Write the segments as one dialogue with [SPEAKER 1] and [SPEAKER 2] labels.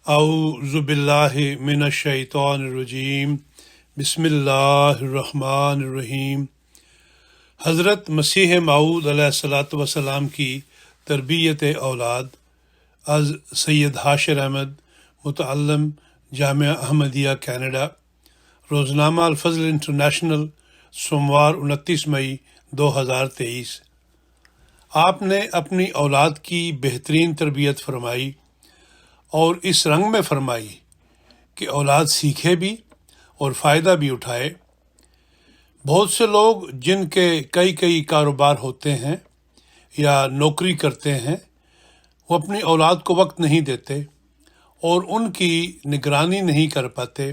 [SPEAKER 1] اعوذ باللہ من الشیطان الرجیم بسم اللہ الرحمن الرحیم۔ حضرت مسیح موعود علیہ الصلاۃ والسلام کی تربیت اولاد از سید حاشر احمد، متعلم، جامعہ احمدیہ کینیڈا۔ روزنامہ الفضل انٹرنیشنل، سوموار 29 مئی 2023۔ آپ نے اپنی اولاد کی بہترین تربیت فرمائی اور اس رنگ میں فرمائی کہ اولاد سیکھے بھی اور فائدہ بھی اٹھائے۔ بہت سے لوگ جن کے کئی کاروبار ہوتے ہیں یا نوکری کرتے ہیں، وہ اپنی اولاد کو وقت نہیں دیتے اور ان کی نگرانی نہیں کر پاتے،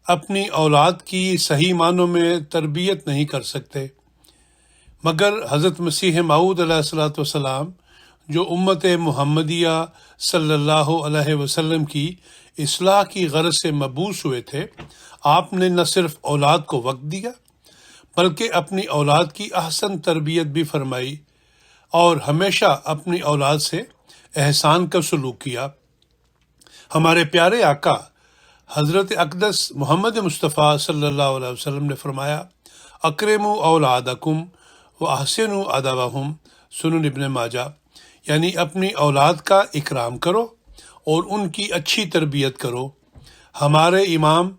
[SPEAKER 1] اپنی اولاد کی صحیح معنوں میں تربیت نہیں کر سکتے۔ مگر حضرت مسیح موعود علیہ الصلاۃ والسلام جو امت محمدیہ صلی اللہ علیہ وسلم کی اصلاح کی غرض سے مبعوث ہوئے تھے، آپ نے نہ صرف اولاد کو وقت دیا بلکہ اپنی اولاد کی احسن تربیت بھی فرمائی اور ہمیشہ اپنی اولاد سے احسان کا سلوک کیا۔ ہمارے پیارے آقا حضرت اقدس محمد مصطفیٰ صلی اللہ علیہ وسلم نے فرمایا، اکرموا اولادکم واحسنوا ادبہم، سنن ابن ماجہ، یعنی اپنی اولاد کا اکرام کرو اور ان کی اچھی تربیت کرو۔ ہمارے امام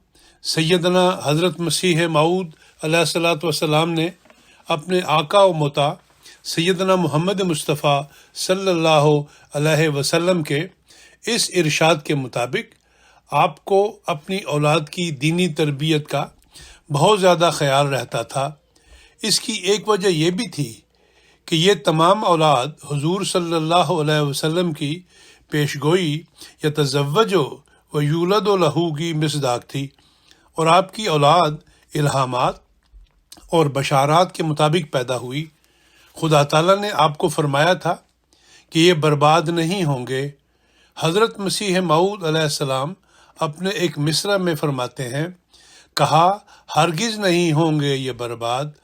[SPEAKER 1] سیدنا حضرت مسیح موعود علیہ الصلاۃ والسلام نے اپنے آقا و مطیع سیدنا محمد مصطفیٰ صلی اللہ علیہ وسلم کے اس ارشاد کے مطابق آپ کو اپنی اولاد کی دینی تربیت کا بہت زیادہ خیال رہتا تھا۔ اس کی ایک وجہ یہ بھی تھی کہ یہ تمام اولاد حضور صلی اللہ علیہ وسلم کی پیشگوئی یتزوج و یولد لہ کی مصداق تھی، اور آپ کی اولاد الہامات اور بشارات کے مطابق پیدا ہوئی۔ خدا تعالیٰ نے آپ کو فرمایا تھا کہ یہ برباد نہیں ہوں گے۔ حضرت مسیح موعود علیہ السلام اپنے ایک مصرع میں فرماتے ہیں، کہا ہرگز نہیں ہوں گے یہ برباد۔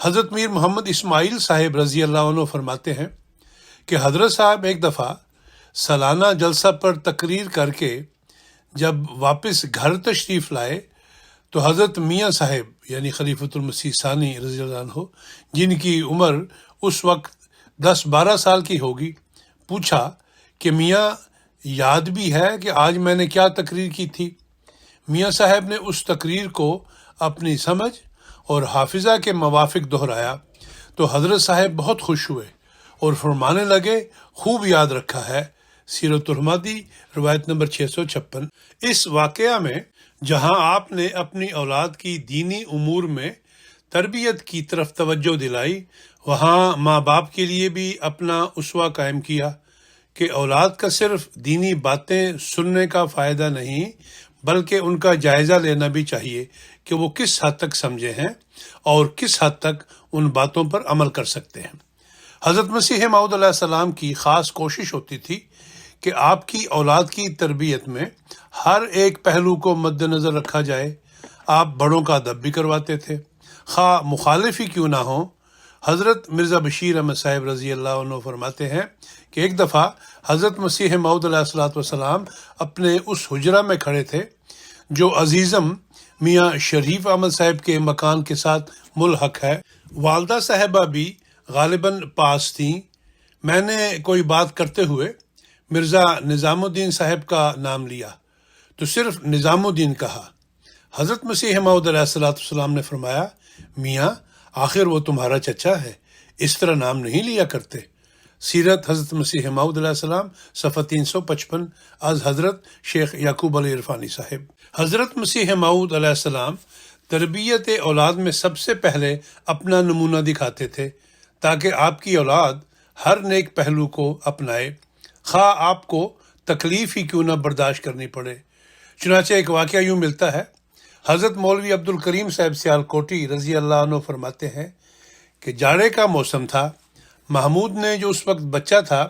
[SPEAKER 1] حضرت میر محمد اسماعیل صاحب رضی اللہ عنہ فرماتے ہیں کہ حضرت صاحب ایک دفعہ سالانہ جلسہ پر تقریر کر کے جب واپس گھر تشریف لائے تو حضرت میاں صاحب یعنی خلیفۃ المسیح ثانی رضی اللہ عنہ، جن کی عمر اس وقت 10-12 سال کی ہوگی، پوچھا کہ میاں یاد بھی ہے کہ آج میں نے کیا تقریر کی تھی؟ میاں صاحب نے اس تقریر کو اپنی سمجھ اور حافظہ کے موافق دہرایا تو حضرت صاحب بہت خوش ہوئے اور فرمانے لگے، خوب یاد رکھا ہے۔ سیرت الرمادی روایت نمبر 656۔ اس واقعہ میں جہاں آپ نے اپنی اولاد کی دینی امور میں تربیت کی طرف توجہ دلائی، وہاں ماں باپ کے لیے بھی اپنا اسوہ قائم کیا کہ اولاد کا صرف دینی باتیں سننے کا فائدہ نہیں بلکہ ان کا جائزہ لینا بھی چاہیے کہ وہ کس حد تک سمجھے ہیں اور کس حد تک ان باتوں پر عمل کر سکتے ہیں۔ حضرت مسیح موعود علیہ السلام کی خاص کوشش ہوتی تھی کہ آپ کی اولاد کی تربیت میں ہر ایک پہلو کو مد نظر رکھا جائے۔ آپ بڑوں کا ادب بھی کرواتے تھے، خواہ مخالف ہی کیوں نہ ہوں۔ حضرت مرزا بشیر احمد صاحب رضی اللہ عنہ فرماتے ہیں کہ ایک دفعہ حضرت مسیح موعود علیہ الصلاۃ والسلام اپنے اس حجرہ میں کھڑے تھے جو عزیزم میاں شریف احمد صاحب کے مکان کے ساتھ ملحق ہے۔ والدہ صاحبہ بھی غالباً پاس تھیں۔ میں نے کوئی بات کرتے ہوئے مرزا نظام الدین صاحب کا نام لیا تو صرف نظام الدین کہا۔ حضرت مسیح موعود علیہ الصلاۃ والسلام نے فرمایا، میاں آخر وہ تمہارا چچا ہے، اس طرح نام نہیں لیا کرتے۔ سیرت حضرت مسیح موعود علیہ السلام صفحہ 355 از حضرت شیخ یعقوب علی عرفانی صاحب۔ حضرت مسیح موعود علیہ السلام تربیت اولاد میں سب سے پہلے اپنا نمونہ دکھاتے تھے تاکہ آپ کی اولاد ہر نیک پہلو کو اپنائے، خواہ آپ کو تکلیف ہی کیوں نہ برداشت کرنی پڑے۔ چنانچہ ایک واقعہ یوں ملتا ہے، حضرت مولوی عبد الکریم صاحب سیالکوٹی رضی اللہ عنہ فرماتے ہیں کہ جاڑے کا موسم تھا۔ محمود نے جو اس وقت بچہ تھا،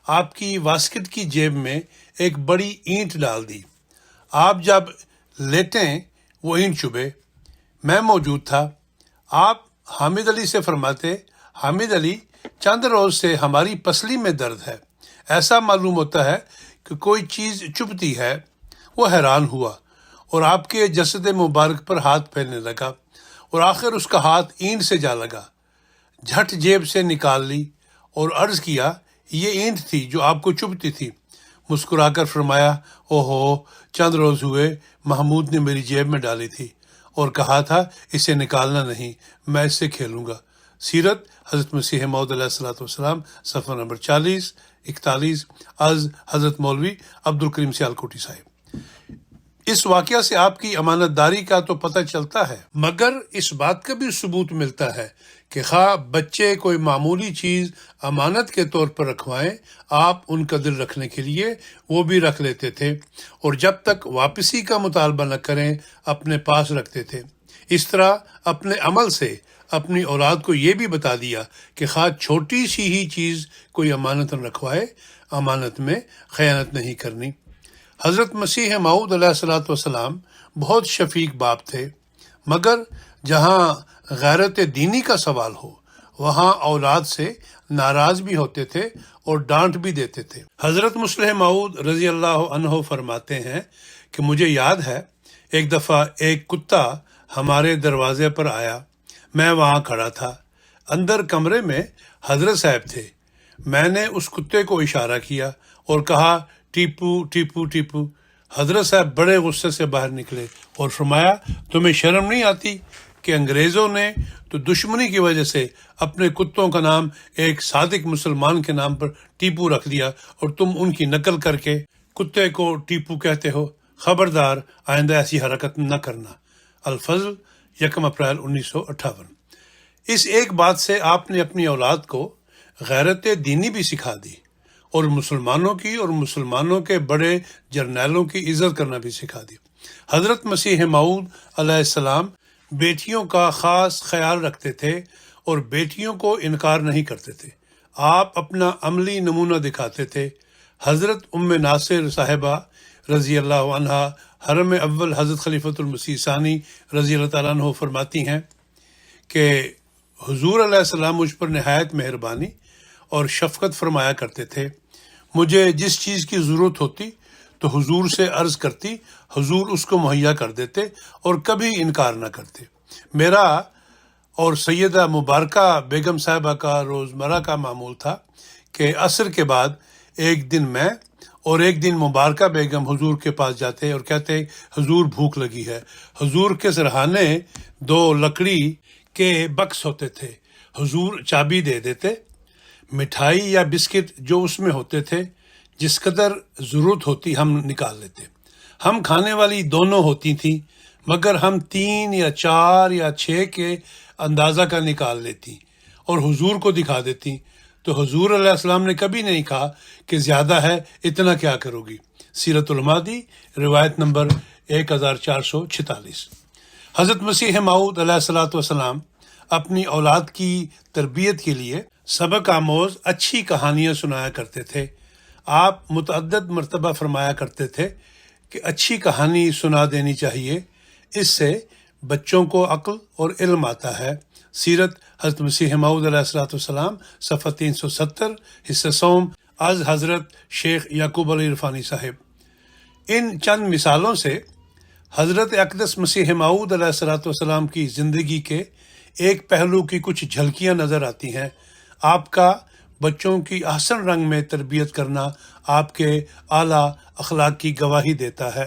[SPEAKER 1] آپ کی واسکٹ کی جیب میں ایک بڑی اینٹ ڈال دی۔ آپ جب لیٹیں وہ اینٹ چبھے۔ میں موجود تھا۔ آپ حامد علی سے فرماتے، حامد علی چند روز سے ہماری پسلی میں درد ہے، ایسا معلوم ہوتا ہے کہ کوئی چیز چبھتی ہے، وہ حیران ہوا اور آپ کے جسد مبارک پر ہاتھ پھیرنے لگا، اور آخر اس کا ہاتھ اینٹ سے جا لگا۔ جھٹ جیب سے نکال لی اور عرض کیا، یہ اینٹ تھی جو آپ کو چبھتی تھی۔ مسکرا کر فرمایا، اوہو، چند روز ہوئے محمود نے میری جیب میں ڈالی تھی اور کہا تھا اسے نکالنا نہیں، میں اس سے کھیلوں گا۔ سیرت حضرت مسیح موعود علیہ الصلوۃ والسلام، صفحہ نمبر 40 41، از حضرت مولوی عبدالکریم سیالکوٹی صاحب۔ اس واقعہ سے آپ کی امانت داری کا تو پتہ چلتا ہے، مگر اس بات کا بھی ثبوت ملتا ہے کہ خواہ بچے کوئی معمولی چیز امانت کے طور پر رکھوائیں، آپ ان کا دل رکھنے کے لیے وہ بھی رکھ لیتے تھے، اور جب تک واپسی کا مطالبہ نہ کریں اپنے پاس رکھتے تھے۔ اس طرح اپنے عمل سے اپنی اولاد کو یہ بھی بتا دیا کہ خواہ چھوٹی سی ہی چیز کوئی امانت رکھوائے، امانت میں خیانت نہیں کرنی۔ حضرت مسیح موعود علیہ الصلوۃ والسلام بہت شفیق باپ تھے، مگر جہاں غیرت دینی کا سوال ہو وہاں اولاد سے ناراض بھی ہوتے تھے اور ڈانٹ بھی دیتے تھے۔ حضرت مصلح موعود رضی اللہ عنہ فرماتے ہیں کہ مجھے یاد ہے ایک دفعہ ایک کتا ہمارے دروازے پر آیا، میں وہاں کھڑا تھا، اندر کمرے میں حضرت صاحب تھے۔ میں نے اس کتے کو اشارہ کیا اور کہا، ٹیپو ٹیپو ٹیپو۔ حضرت صاحب بڑے غصے سے باہر نکلے اور فرمایا، تمہیں شرم نہیں آتی کہ انگریزوں نے تو دشمنی کی وجہ سے اپنے کتوں کا نام ایک صادق مسلمان کے نام پر ٹیپو رکھ دیا، اور تم ان کی نقل کر کے کتے کو ٹیپو کہتے ہو؟ خبردار، آئندہ ایسی حرکت نہ کرنا۔ الفضل، 1 اپریل 1958۔ اس ایک بات سے آپ نے اپنی اولاد کو غیرت دینی بھی سکھا دی، اور مسلمانوں کی اور مسلمانوں کے بڑے جرنیلوں کی عزت کرنا بھی سکھا دی۔ حضرت مسیح موعود علیہ السلام بیٹیوں کا خاص خیال رکھتے تھے اور بیٹیوں کو انکار نہیں کرتے تھے۔ آپ اپنا عملی نمونہ دکھاتے تھے۔ حضرت ام ناصر صاحبہ رضی اللہ عنہا حرم اول حضرت خلیفۃ المسیح ثانی رضی اللہ تعالیٰ عنہ فرماتی ہیں کہ حضور علیہ السلام مجھ پر نہایت مہربانی اور شفقت فرمایا کرتے تھے۔ مجھے جس چیز کی ضرورت ہوتی تو حضور سے عرض کرتی، حضور اس کو مہیا کر دیتے اور کبھی انکار نہ کرتے۔ میرا اور سیدہ مبارکہ بیگم صاحبہ کا روزمرہ کا معمول تھا کہ عصر کے بعد ایک دن میں اور ایک دن مبارکہ بیگم حضور کے پاس جاتے اور کہتے، حضور بھوک لگی ہے۔ حضور کے سرہانے 2 لکڑی کے بکس ہوتے تھے، حضور چابی دے دیتے، مٹھائی یا بسکٹ جو اس میں ہوتے تھے جس قدر ضرورت ہوتی ہم نکال لیتے۔ ہم کھانے والی دونوں ہوتی تھیں، مگر ہم 3 یا 4 یا 6 کے اندازہ کا نکال لیتی اور حضور کو دکھا دیتی، تو حضور علیہ السلام نے کبھی نہیں کہا کہ زیادہ ہے، اتنا کیا کرو گی۔ سیرت المہدی، روایت نمبر 1446۔ حضرت مسیح موعود علیہ الصلوۃ والسلام اپنی اولاد کی تربیت کے لیے سبق آموز اچھی کہانیاں سنایا کرتے تھے۔ آپ متعدد مرتبہ فرمایا کرتے تھے کہ اچھی کہانی سنا دینی چاہیے، اس سے بچوں کو عقل اور علم آتا ہے۔ سیرت حضرت مسیح موعود علیہ الصلوۃ والسلام، صفحہ 370، حصہ سوم، از حضرت شیخ یعقوب علی عرفانی صاحب۔ ان چند مثالوں سے حضرت اقدس مسیح موعود علیہ الصلوۃ والسلام کی زندگی کے ایک پہلو کی کچھ جھلکیاں نظر آتی ہیں۔ آپ کا بچوں کی احسن رنگ میں تربیت کرنا آپ کے اعلیٰ اخلاق کی گواہی دیتا ہے۔